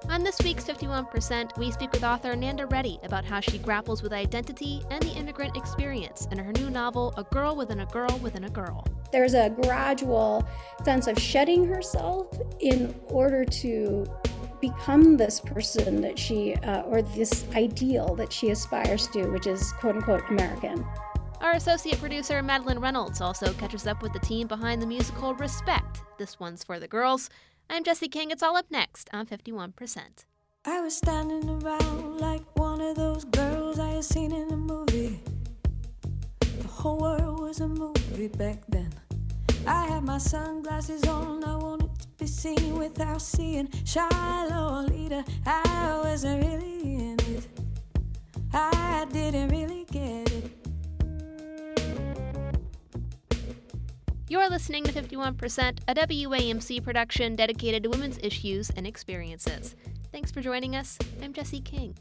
On this week's 51%, we speak with author Nanda Reddy about how she grapples with identity and the immigrant experience in her new novel, A Girl Within a Girl Within a Girl. There's a gradual sense of shedding herself in order to become this person that she, or this ideal that she aspires to, which is quote-unquote American. Our associate producer, Madeleine Reynolds, also catches up with the team behind the musical Respect. This one's for the girls. I'm Jessie King. It's all up next on 51%. I was standing around like one of those girls I had seen in a movie. The whole world was a movie back then. I had my sunglasses on, I wanted to be seen without seeing Shiloh leader. I wasn't really in it, I didn't really get it. You're listening to 51%, a WAMC production dedicated to women's issues and experiences. Thanks for joining us. I'm Jessie King.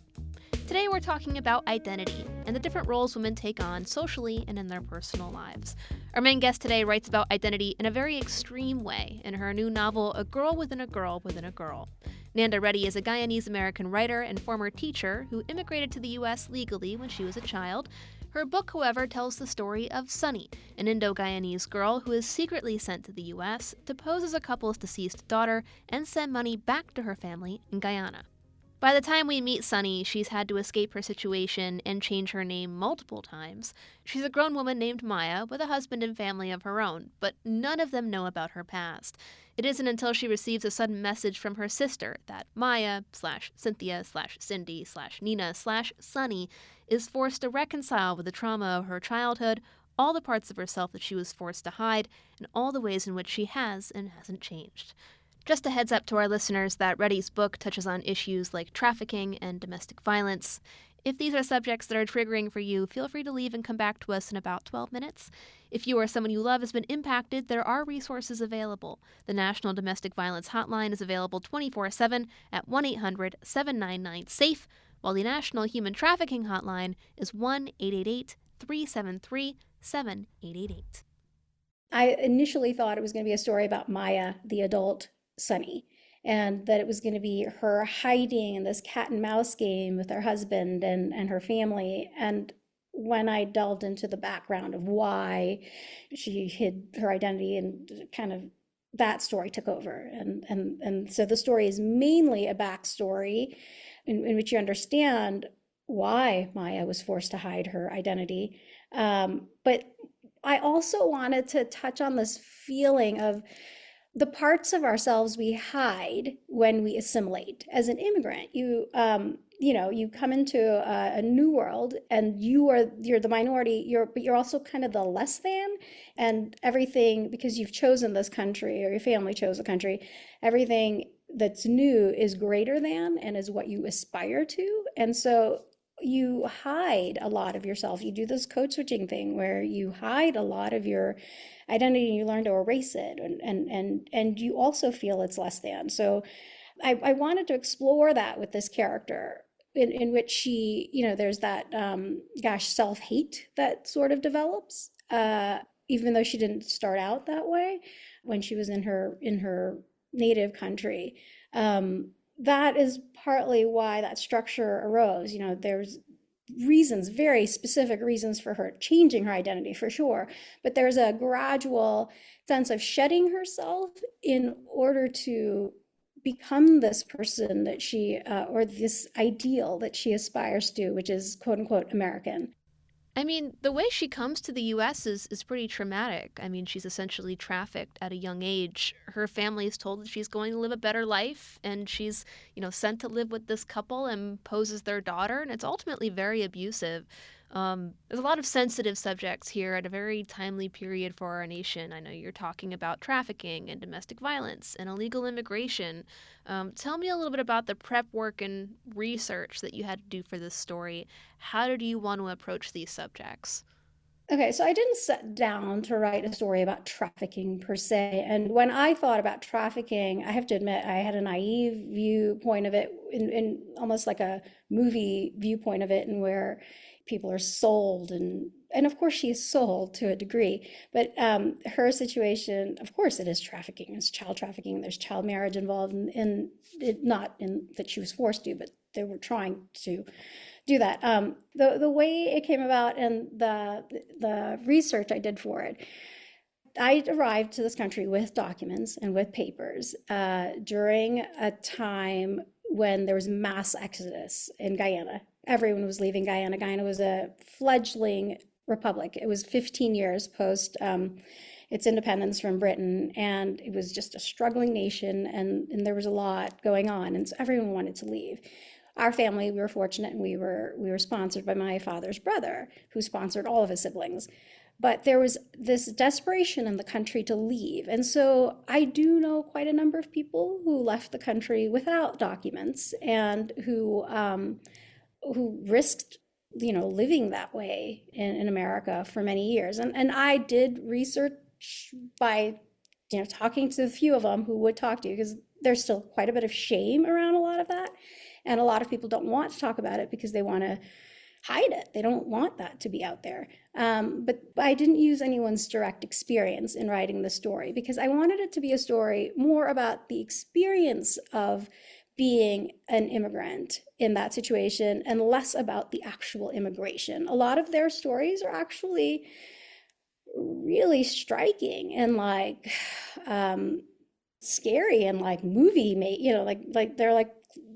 Today we're talking about identity and the different roles women take on socially and in their personal lives. Our main guest today writes about identity in a very extreme way in her new novel, A Girl Within a Girl Within a Girl. Nanda Reddy is a Guyanese-American writer and former teacher who immigrated to the U.S. legally when she was a child. Her book, however, tells the story of Sunny, an Indo-Guyanese girl who is secretly sent to the U.S. to pose as a couple's deceased daughter and send money back to her family in Guyana. By the time we meet Sunny, she's had to escape her situation and change her name multiple times. She's a grown woman named Maya with a husband and family of her own, but none of them know about her past. It isn't until she receives a sudden message from her sister that Maya/Cynthia/Cindy/Nina/Sunny is forced to reconcile with the trauma of her childhood, all the parts of herself that she was forced to hide, and all the ways in which she has and hasn't changed. Just a heads up to our listeners that Reddy's book touches on issues like trafficking and domestic violence. If these are subjects that are triggering for you, feel free to leave and come back to us in about 12 minutes. If you or someone you love has been impacted, there are resources available. The National Domestic Violence Hotline is available 24/7 at 1-800-799-SAFE, while the National Human Trafficking Hotline is 1-888-373-7888. I initially thought it was going to be a story about Maya, the adult Sunny, and that it was going to be her hiding in this cat and mouse game with her husband and her family. And when I delved into the background of why she hid her identity, and kind of that story took over. And so the story is mainly a backstory in which you understand why Maya was forced to hide her identity. But I also wanted to touch on this feeling of the parts of ourselves we hide when we assimilate. As an immigrant, you come into a new world, and you're the minority. But you're also kind of the less than, and everything, because you've chosen this country or your family chose a country. Everything that's new is greater than and is what you aspire to, and so you hide a lot of yourself. You do this code switching thing where you hide a lot of your identity and you learn to erase it, and you also feel it's less than. So I wanted to explore that with this character in which she, there's that self-hate that sort of develops, even though she didn't start out that way when she was in her native country. That is partly why that structure arose. There's reasons, very specific reasons for her changing her identity for sure, but there's a gradual sense of shedding herself in order to become this person that she, or this ideal that she aspires to, which is quote unquote American. I mean, the way she comes to the U.S. is pretty traumatic. I mean, she's essentially trafficked at a young age. Her family is told that she's going to live a better life, and she's, sent to live with this couple and poses their daughter, and it's ultimately very abusive. There's a lot of sensitive subjects here at a very timely period for our nation. I know you're talking about trafficking and domestic violence and illegal immigration. Tell me a little bit about the prep work and research that you had to do for this story. How did you want to approach these subjects? Okay, so I didn't sit down to write a story about trafficking per se. And when I thought about trafficking, I have to admit, I had a naive viewpoint of it, in almost like a movie viewpoint of it, and where people are sold and and of course she's sold to a degree, but her situation, of course, it is trafficking. It's child trafficking. There's child marriage involved in it, not in that she was forced to, but they were trying to do that. The way it came about and the research I did for it, I arrived to this country with documents and with papers during a time when there was mass exodus in Guyana. Everyone was leaving Guyana. Guyana was a fledgling republic. It was 15 years post its independence from Britain, and it was just a struggling nation, and there was a lot going on, and so everyone wanted to leave. Our family, we were fortunate, and we were sponsored by my father's brother, who sponsored all of his siblings. But there was this desperation in the country to leave. And so I do know quite a number of people who left the country without documents and who risked, living that way in America for many years. And I did research by, talking to a few of them who would talk to you, because there's still quite a bit of shame around a lot of that. And a lot of people don't want to talk about it because they want to hide it. They don't want that to be out there. But I didn't use anyone's direct experience in writing the story, because I wanted it to be a story more about the experience of being an immigrant in that situation and less about the actual immigration. A lot of their stories are actually really striking and scary and movie made, like they're like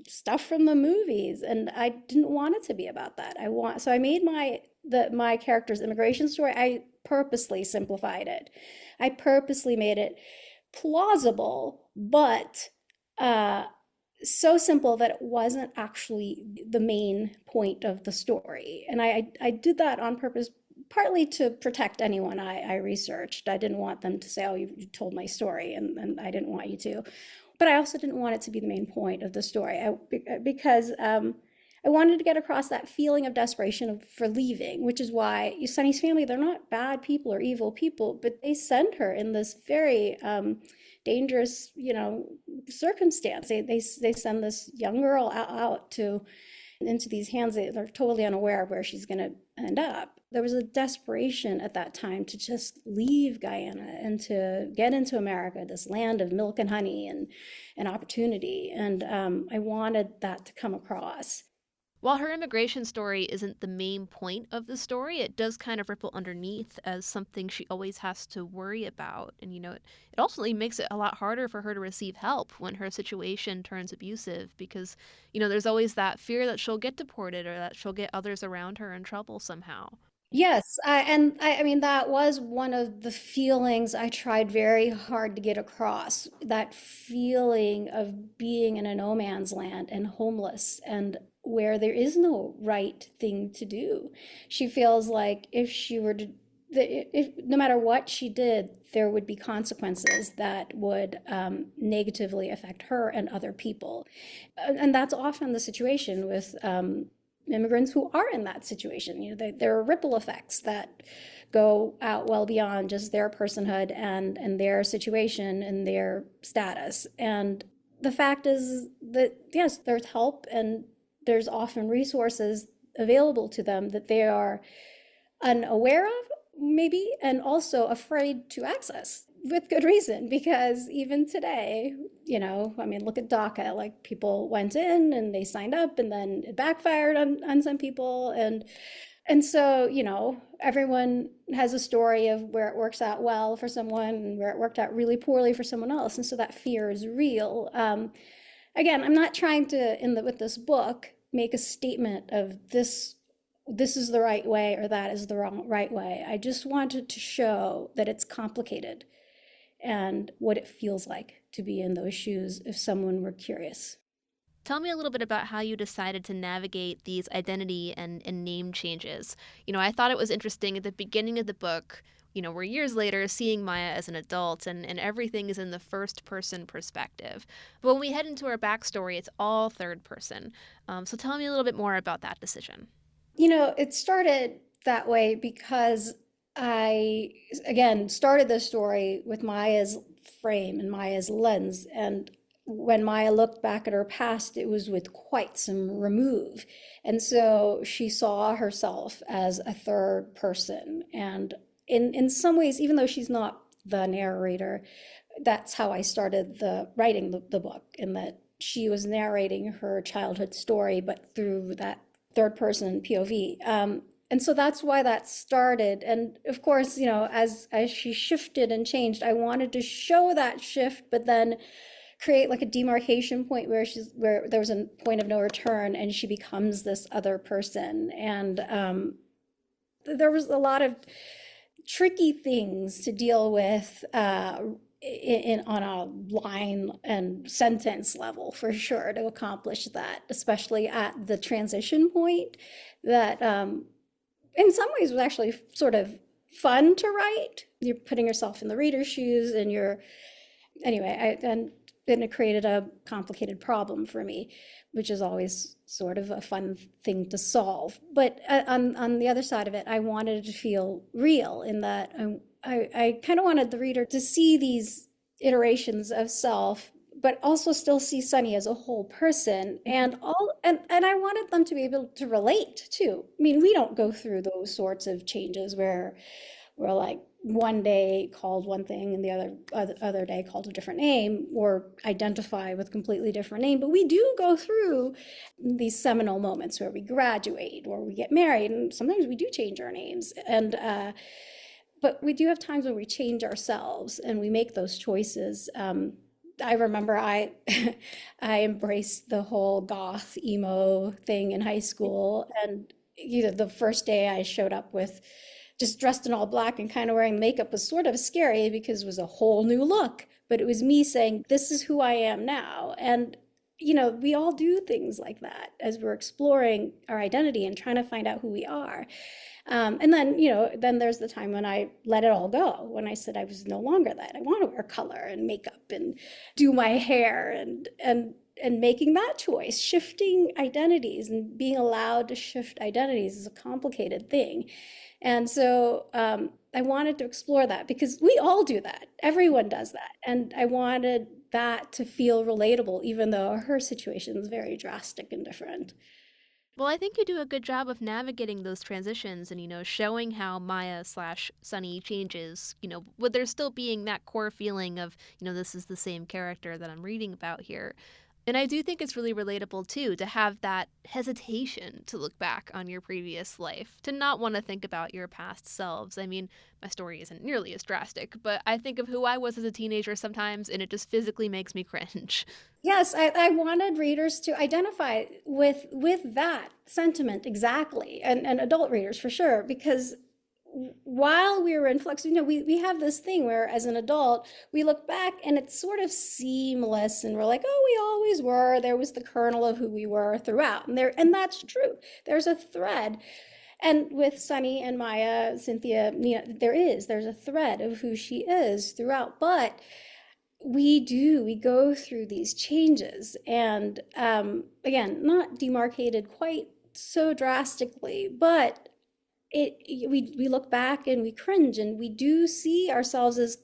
stuff from the movies, and I didn't want it to be about that. So I made my character's immigration story, I purposely simplified it. I purposely made it plausible, but so simple that it wasn't actually the main point of the story. And I did that on purpose, partly to protect anyone I researched. I didn't want them to say, oh, you told my story, and I didn't want you to. But I also didn't want it to be the main point of the story, because I wanted to get across that feeling of desperation for leaving, which is why Sunny's family, they're not bad people or evil people, but they send her in this very dangerous, circumstance. They send this young girl out into these hands. They're totally unaware of where she's going to end up. There was a desperation at that time to just leave Guyana and to get into America, this land of milk and honey and opportunity. And I wanted that to come across. While her immigration story isn't the main point of the story, it does kind of ripple underneath as something she always has to worry about. And, it ultimately makes it a lot harder for her to receive help when her situation turns abusive, because, there's always that fear that she'll get deported or that she'll get others around her in trouble somehow. Yes, I mean, that was one of the feelings I tried very hard to get across, that feeling of being in a no man's land and homeless and where there is no right thing to do. She feels like if she were to, no matter what she did, there would be consequences that would negatively affect her and other people. And that's often the situation with immigrants who are in that situation. There are ripple effects that go out well beyond just their personhood and their situation and their status. And the fact is that, yes, there's help and there's often resources available to them that they are unaware of, maybe, and also afraid to access, with good reason, because even today, look at DACA, like people went in and they signed up and then it backfired on some people. And so, everyone has a story of where it works out well for someone and where it worked out really poorly for someone else. And so that fear is real. Again, I'm not trying to, with this book, make a statement of this is the right way or that is the right way. I just wanted to show that it's complicated and what it feels like to be in those shoes if someone were curious. Tell me a little bit about how you decided to navigate these identity and name changes. I thought it was interesting at the beginning of the book, we're years later seeing Maya as an adult and everything is in the first person perspective. But when we head into her backstory, it's all third person. So tell me a little bit more about that decision. It started that way because I, again, started the story with Maya's frame and Maya's lens. And when Maya looked back at her past, it was with quite some remove. And so she saw herself as a third person. And in some ways, even though she's not the narrator, that's how I started writing the book, in that she was narrating her childhood story, but through that third person POV. And so that's why that started. And of course, as she shifted and changed, I wanted to show that shift, but then create like a demarcation point where there was a point of no return, and she becomes this other person. And there was a lot of tricky things to deal with on a line and sentence level, for sure, to accomplish that, especially at the transition point that in some ways was actually sort of fun to write. You're putting yourself in the reader's shoes, and then it created a complicated problem for me, which is always sort of a fun thing to solve. But on the other side of it, I wanted it to feel real, in that I kind of wanted the reader to see these iterations of self, but also still see Sunny as a whole person, and I wanted them to be able to relate too. I mean, we don't go through those sorts of changes where we're like one day called one thing and the other day called a different name, or identify with completely different name. But we do go through these seminal moments where we graduate or we get married, and sometimes we do change our names. And but we do have times when we change ourselves and we make those choices. I remember I embraced the whole goth emo thing in high school, and the first day I showed up with just dressed in all black and kind of wearing makeup was sort of scary, because it was a whole new look. But it was me saying, this is who I am now. And, we all do things like that as we're exploring our identity and trying to find out who we are. And then, then there's the time when I let it all go, when I said I was no longer that. I want to wear color and makeup and do my hair, and making that choice, shifting identities and being allowed to shift identities is a complicated thing. And so I wanted to explore that, because we all do that. Everyone does that. And I wanted that to feel relatable, even though her situation is very drastic and different. Well, I think you do a good job of navigating those transitions and, showing how Maya/Sunny changes, with there still being that core feeling of, this is the same character that I'm reading about here. And I do think it's really relatable, too, to have that hesitation to look back on your previous life, to not want to think about your past selves. I mean, my story isn't nearly as drastic, but I think of who I was as a teenager sometimes, and it just physically makes me cringe. Yes, I wanted readers to identify with that sentiment exactly, and adult readers for sure, because while we were in flux, we have this thing where, as an adult, we look back and it's sort of seamless, and we're like, oh, we always were. There was the kernel of who we were throughout, and that's true. There's a thread, and with Sunny and Maya, Cynthia, there's a thread of who she is throughout. But we go through these changes, and again, not demarcated quite so drastically, but we look back and we cringe, and we do see ourselves as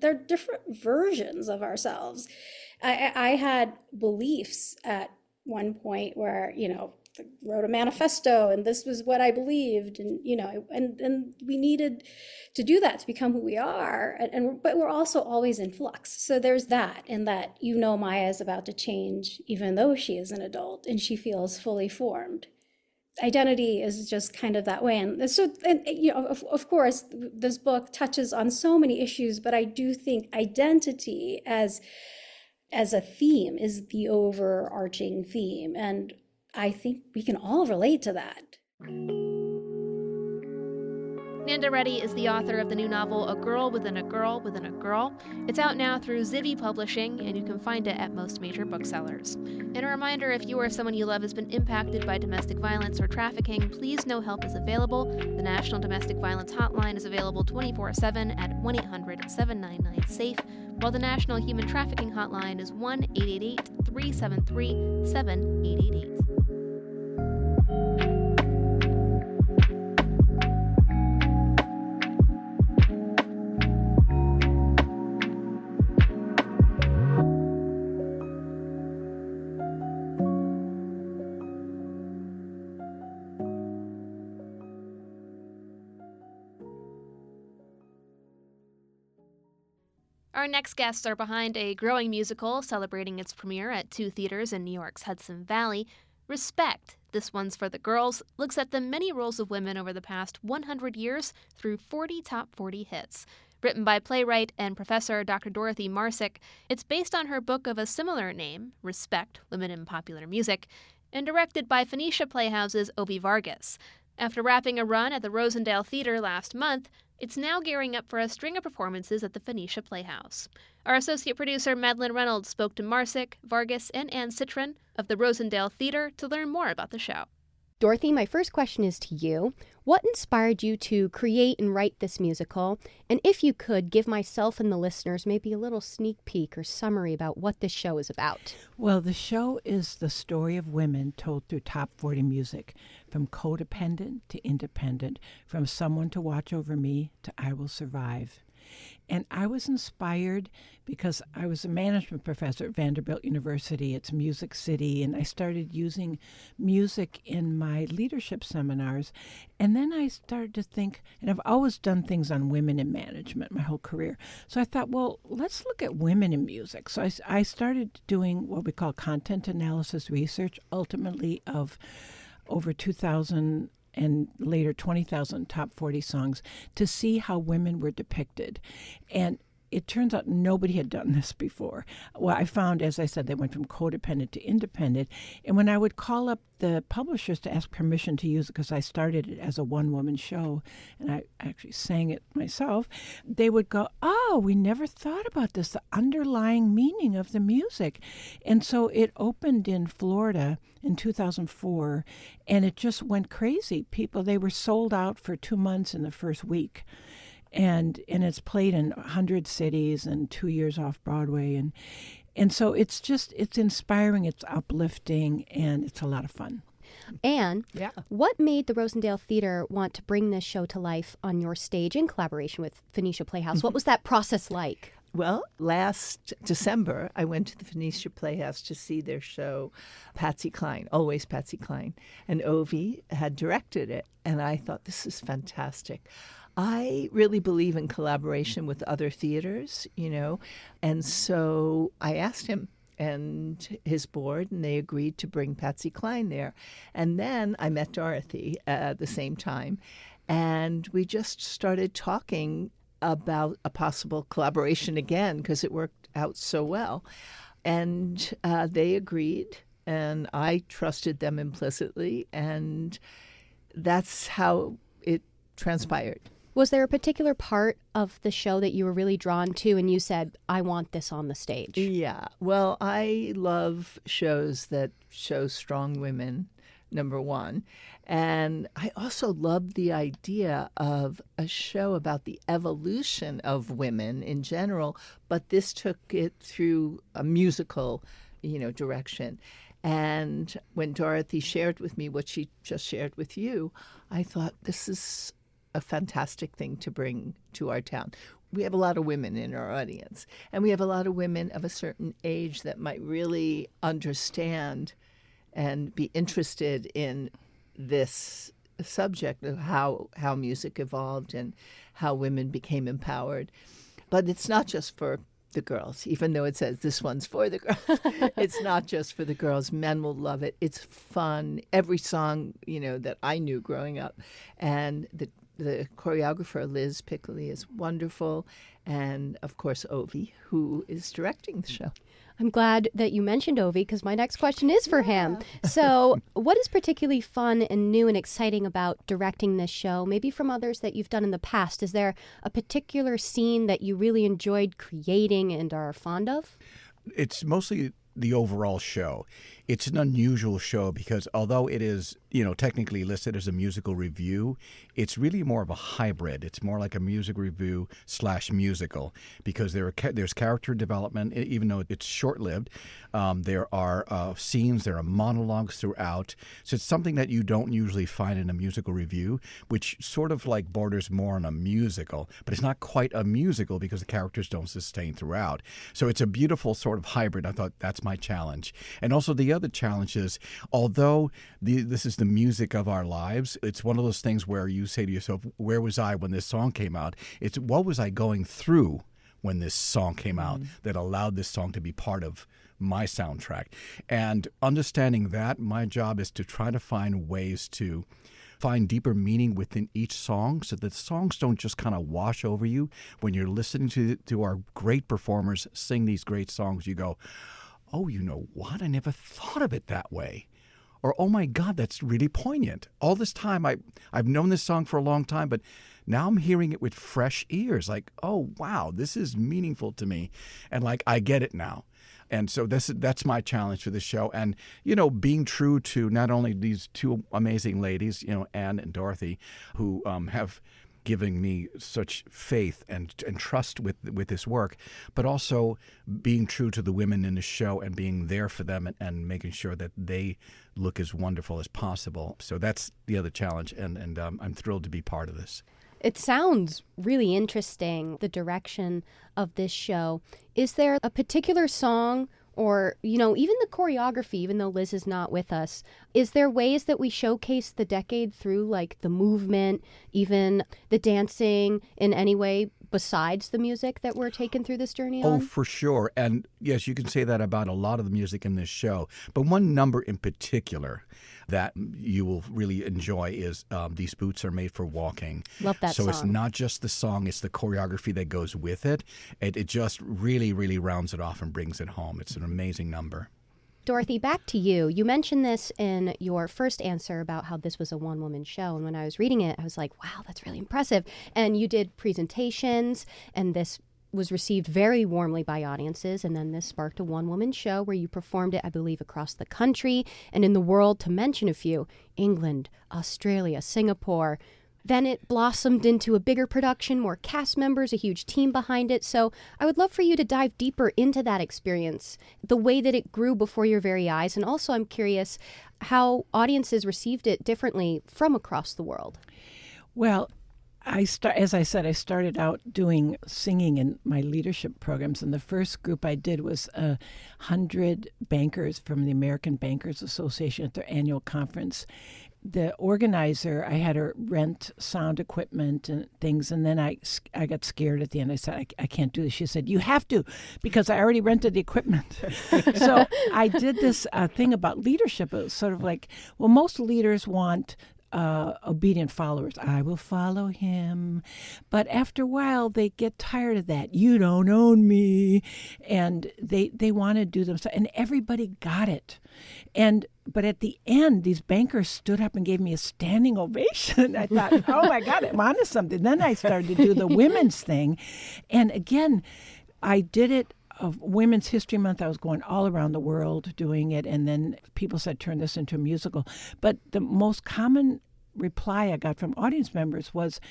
they're different versions of ourselves. I had beliefs at one point where, wrote a manifesto, and this was what I believed, and and we needed to do that to become who we are, but we're also always in flux. So there's that, and that Maya is about to change, even though she is an adult and she feels fully formed. Identity is just kind of that way. And so, of course, this book touches on so many issues, but I do think identity as a theme is the overarching theme. And I think we can all relate to that. Nanda Reddy is the author of the new novel, A Girl Within a Girl Within a Girl. It's out now through Zivvy Publishing, and you can find it at most major booksellers. And a reminder, if you or someone you love has been impacted by domestic violence or trafficking, please know help is available. The National Domestic Violence Hotline is available 24/7 at 1-800-799-SAFE, while the National Human Trafficking Hotline is 1-888-373-7888. Our next guests are behind a growing musical celebrating its premiere at 2 theaters in New York's Hudson Valley. Respect, This One's for the Girls, looks at the many roles of women over the past 100 years through 40 top 40 hits. Written by playwright and professor Dr. Dorothy Marsick, it's based on her book of a similar name, Respect, Women in Popular Music, and directed by Phoenicia Playhouse's Ovi Vargas. After wrapping a run at the Rosendale Theater last month, it's now gearing up for a string of performances at the Phoenicia Playhouse. Our associate producer Madeleine Reynolds spoke to Marsick, Vargas, and Ann Citron of the Rosendale Theater to learn more about the show. Dorothy, my first question is to you. What inspired you to create and write this musical? And if you could, give myself and the listeners maybe a little sneak peek or summary about what this show is about. Well, the show is the story of women told through top 40 music, from codependent to independent, from Someone to Watch Over Me to I Will Survive. And I was inspired because I was a management professor at Vanderbilt University. It's Music City, and I started using music in my leadership seminars. And then I started to think, and I've always done things on women in management my whole career. So I thought, well, let's look at women in music. So I started doing what we call content analysis research, ultimately of over 2,000 and later 20,000 top 40 songs to see how women were depicted. And it turns out nobody had done this before. Well, I found, as I said, they went from codependent to independent. And when I would call up the publishers to ask permission to use it, because I started it as a one-woman show, and I actually sang it myself, they would go, oh, we never thought about this, the underlying meaning of the music. And so it opened in Florida in 2004, and it just went crazy. People, they were sold out for 2 months in the first week. And it's played in 100 cities and 2 years off Broadway. And so it's inspiring, it's uplifting, and it's a lot of fun. Anne, Yeah. what made the Rosendale Theater want to bring this show to life on your stage in collaboration with Phoenicia Playhouse? What was that process like? Well, last December, I went to the Phoenicia Playhouse to see their show, Patsy Cline, always Patsy Cline. And Ovi had directed it, and I thought, this is fantastic. I really believe in collaboration with other theaters, and so I asked him and his board, and they agreed to bring Patsy Cline there. And then I met Dorothy at the same time, and we just started talking about a possible collaboration again because it worked out so well. And they agreed, and I trusted them implicitly, and that's how it transpired. Was there a particular part of the show that you were really drawn to and you said, I want this on the stage? Yeah. Well, I love shows that show strong women, number one. And I also love the idea of a show about the evolution of women in general, but this took it through a musical, direction. And when Dorothy shared with me what she just shared with you, I thought, this is a fantastic thing to bring to our town. We have a lot of women in our audience, and we have a lot of women of a certain age that might really understand and be interested in this subject of how music evolved and how women became empowered. But it's not just for the girls, even though it says this one's for the girls. It's not just for the girls. Men will love it. It's fun. Every song, that I knew growing up. And the choreographer, Liz Pickley, is wonderful. And, of course, Ovi, who is directing the show. I'm glad that you mentioned Ovi because my next question is for him. So what is particularly fun and new and exciting about directing this show, maybe from others that you've done in the past? Is there a particular scene that you really enjoyed creating and are fond of? It's mostly the overall show. It's an unusual show because although it is, technically listed as a musical review, it's really more of a hybrid. It's more like a music review / musical because there's character development, even though it's short-lived. There are scenes, there are monologues throughout. So it's something that you don't usually find in a musical review, which sort of like borders more on a musical, but it's not quite a musical because the characters don't sustain throughout. So it's a beautiful sort of hybrid. I thought that's my challenge. And also the other challenge is, although this is the music of our lives, it's one of those things where you say to yourself, where was I when this song came out? It's what was I going through when this song came out that allowed this song to be part of my soundtrack. And understanding that, my job is to try to find ways to find deeper meaning within each song so that songs don't just kind of wash over you. When you're listening to our great performers sing these great songs, you go, oh, you know what? I never thought of it that way. Or, oh my God, that's really poignant. All this time, I've known this song for a long time, but now I'm hearing it with fresh ears. Like, oh, wow, this is meaningful to me. And like, I get it now. And so that's my challenge for this show. And, you know, being true to not only these two amazing ladies, you know, Anne and Dorothy, who have given me such faith and trust with this work, but also being true to the women in the show and being there for them and making sure that they look as wonderful as possible. So that's the other challenge, and I'm thrilled to be part of this. It sounds really interesting, the direction of this show. Is there a particular song or, you know, even the choreography, even though Liz is not with us, is there ways that we showcase the decade through, like, the movement, even the dancing in any way besides the music that we're taken through this journey on? Oh, for sure. And yes, you can say that about a lot of the music in this show. But one number in particular that you will really enjoy is These Boots Are Made for Walking. Love that song. So it's not just the song, it's the choreography that goes with it. It just really, really rounds it off and brings it home. It's an amazing number. Dorothy, back to you. You mentioned this in your first answer about how this was a one-woman show. And when I was reading it, I was like, wow, that's really impressive. And you did presentations, and this was received very warmly by audiences. And then this sparked a one-woman show where you performed it, I believe, across the country and in the world, to mention a few: England, Australia, Singapore. Then it blossomed into a bigger production, more cast members, a huge team behind it. So I would love for you to dive deeper into that experience, the way that it grew before your very eyes. And also, I'm curious how audiences received it differently from across the world. Well, as I said, I started out doing singing in my leadership programs, and the first group I did was 100 bankers from the American Bankers Association at their annual conference. The organizer, I had her rent sound equipment and things, and then I got scared at the end. I said, I can't do this. She said, you have to, because I already rented the equipment. So I did this thing about leadership. It was sort of like, well, most leaders want obedient followers. I will follow him. But after a while, they get tired of that. You don't own me. And they want to do themselves. And everybody got it. But at the end, these bankers stood up and gave me a standing ovation. I thought, oh my God, I'm onto something. Then I started to do the women's thing. And again, I did it of Women's History Month. I was going all around the world doing it. And then people said, turn this into a musical. But the most common reply I got from audience members was,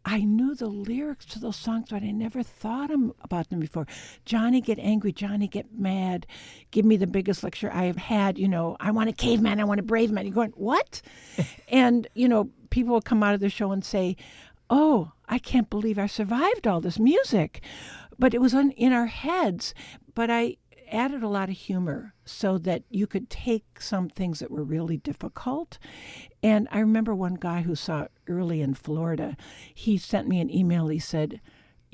I knew the lyrics to those songs, but I never thought about them before. Johnny, get angry. Johnny, get mad. Give me the biggest lecture I have had. You know, I want a caveman. I want a brave man. You're going, what? And, you know, people will come out of the show and say, oh, I can't believe I survived all this music. But it was in our heads. But I added a lot of humor so that you could take some things that were really difficult. And I remember one guy who saw it early in Florida. He sent me an email. He said,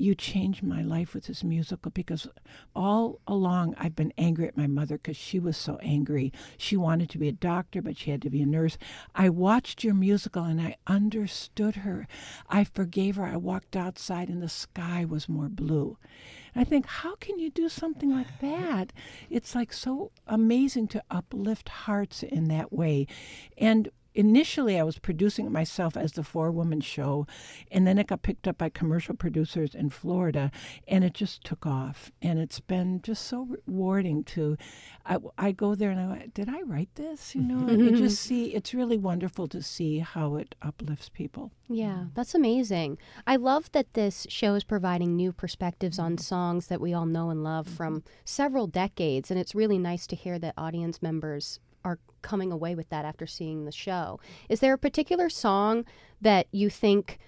you changed my life with this musical, because all along I've been angry at my mother because she was so angry. She wanted to be a doctor, but she had to be a nurse. I watched your musical and I understood her. I forgave her. I walked outside and the sky was more blue. And I think, how can you do something like that? It's like so amazing to uplift hearts in that way. And initially, I was producing it myself as the four-woman show, and then it got picked up by commercial producers in Florida, and it just took off. And it's been just so rewarding to, I go there and I go, did I write this? You know, and you just see, it's really wonderful to see how it uplifts people. Yeah, that's amazing. I love that this show is providing new perspectives on songs that we all know and love from several decades, and it's really nice to hear that audience members are coming away with that after seeing the show. Is there a particular song that you think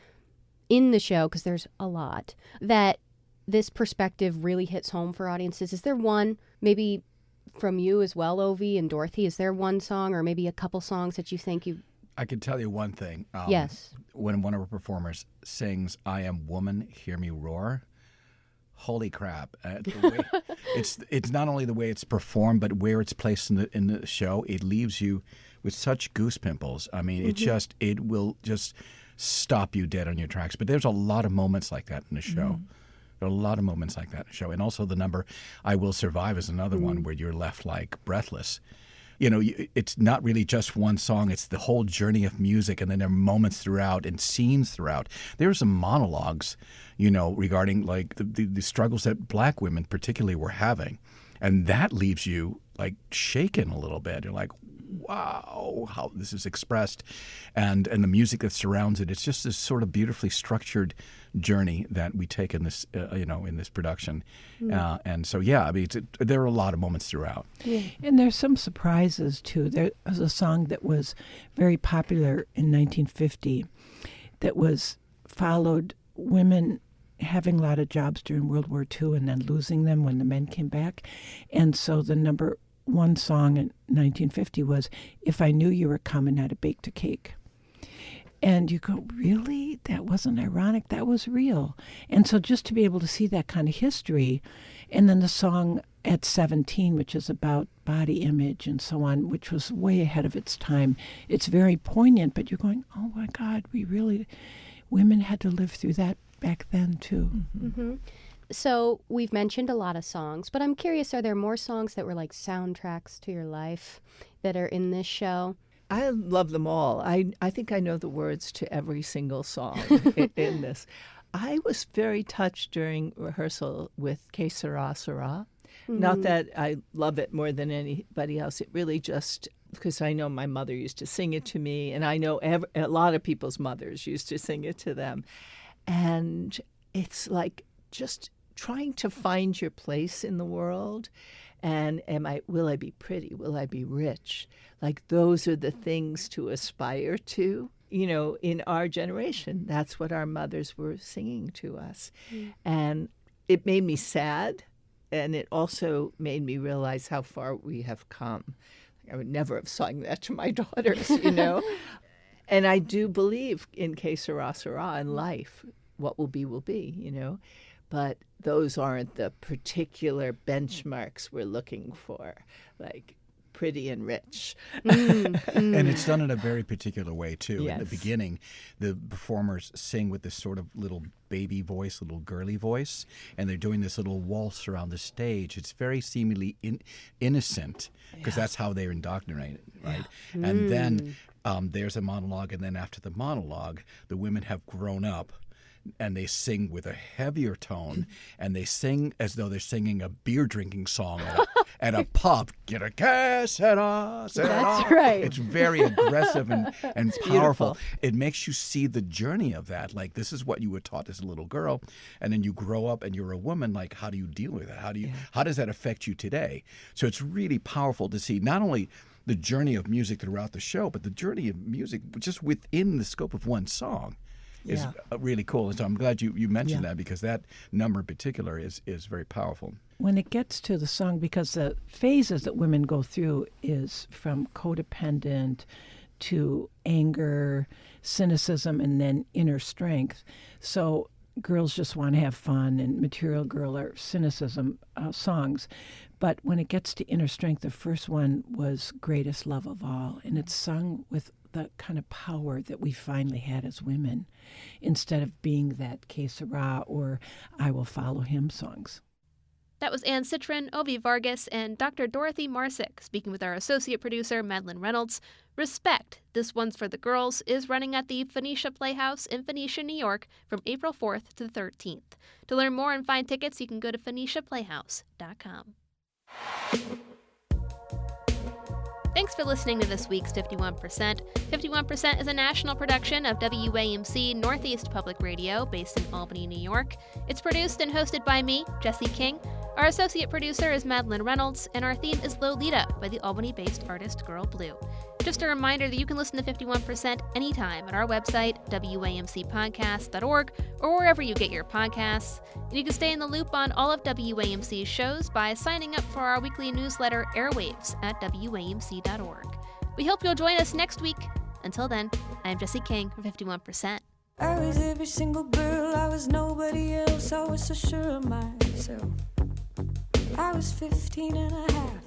in the show, because there's a lot, that this perspective really hits home for audiences? Is there one, maybe from you as well, Ovi and Dorothy, is there one song or maybe a couple songs that you think you... I can tell you one thing. Yes. When one of our performers sings, I Am Woman, Hear Me Roar, holy crap. The way, it's not only the way it's performed, but where it's placed in the show. It leaves you with such goose pimples. I mean, it will just stop you dead on your tracks. But there's a lot of moments like that in the show. There are a lot of moments like that in the show. And also the number I Will Survive is another one where you're left like breathless. You know, it's not really just one song. It's the whole journey of music, and then there are moments throughout and scenes throughout. There are some monologues, you know, regarding like the struggles that Black women particularly were having. And that leaves you like shaken a little bit. You're like, wow, how this is expressed, and the music that surrounds it. It's just this sort of beautifully structured journey that we take in this, in this production. And so, yeah, I mean, there are a lot of moments throughout. Yeah. And there's some surprises, too. There was a song that was very popular in 1950 that was followed women having a lot of jobs during World War II and then losing them when the men came back. And so the number one song in 1950 was, If I Knew You Were Coming, I'd Have Baked a Cake. And you go, really? That wasn't ironic. That was real. And so just to be able to see that kind of history, and then the song At 17, which is about body image and so on, which was way ahead of its time. It's very poignant, but you're going, oh my God, women had to live through that back then too. So we've mentioned a lot of songs, but I'm curious, are there more songs that were like soundtracks to your life that are in this show? I love them all. I think I know the words to every single song in this. I was very touched during rehearsal with Que Sera, Sera. Not that I love it more than anybody else. It really just, because I know my mother used to sing it to me, and I know a lot of people's mothers used to sing it to them. And it's like just trying to find your place in the world. And will I be pretty? Will I be rich? Like, those are the things to aspire to. You know, in our generation, that's what our mothers were singing to us. And it made me sad. And it also made me realize how far we have come. I would never have sung that to my daughters, you know. And I do believe in Que Sera, Sera in life. What will be, you know. But those aren't the particular benchmarks we're looking for, like pretty and rich. And it's done in a very particular way, too. Yes. In the beginning, the performers sing with this sort of little baby voice, little girly voice, and they're doing this little waltz around the stage. It's very seemingly innocent, because that's how they're indoctrinated, right? And then there's a monologue, and then after the monologue, the women have grown up, and they sing with a heavier tone, and they sing as though they're singing a beer drinking song at a pub. Get a gas, That's right. It's very aggressive and powerful. It makes you see the journey of that. Like, this is what you were taught as a little girl, and then you grow up and you're a woman. Like, how do you deal with that? How does that affect you today? So it's really powerful to see not only the journey of music throughout the show, but the journey of music just within the scope of one song. Is really cool. And so I'm glad you mentioned that, because that number in particular is very powerful. When it gets to the song, because the phases that women go through is from codependent to anger, cynicism, and then inner strength. So Girls Just Want to Have Fun and Material Girl are cynicism songs. But when it gets to inner strength, the first one was Greatest Love of All, and it's sung with the kind of power that we finally had as women, instead of being that Que Sera or I Will Follow Him songs. That was Ann Citron, Ovi Vargas, and Dr. Dorothy Marsick speaking with our associate producer, Madeleine Reynolds. Respect, This One's for the Girls, is running at the Phoenicia Playhouse in Phoenicia, New York from April 4th to the 13th. To learn more and find tickets, you can go to PhoeniciaPlayhouse.com. Thanks for listening to this week's 51%. 51% is a national production of WAMC Northeast Public Radio, based in Albany, New York. It's produced and hosted by me, Jesse King. Our associate producer is Madeleine Reynolds, and our theme is Lolita by the Albany-based artist Girl Blue. Just a reminder that you can listen to 51% anytime at our website, WAMCpodcast.org, or wherever you get your podcasts. And you can stay in the loop on all of WAMC's shows by signing up for our weekly newsletter, Airwaves, at WAMC.org. We hope you'll join us next week. Until then, I'm Jesse King for 51%. I was every single girl, I was nobody else, I was so sure of myself. I was 15 and a half,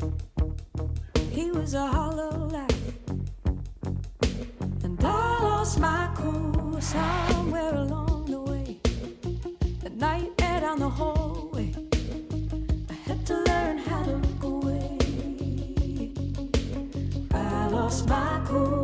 he was a hollow laugh. And I lost my cool somewhere along the way. At night and down the hallway, I had to learn how to look away. I lost my cool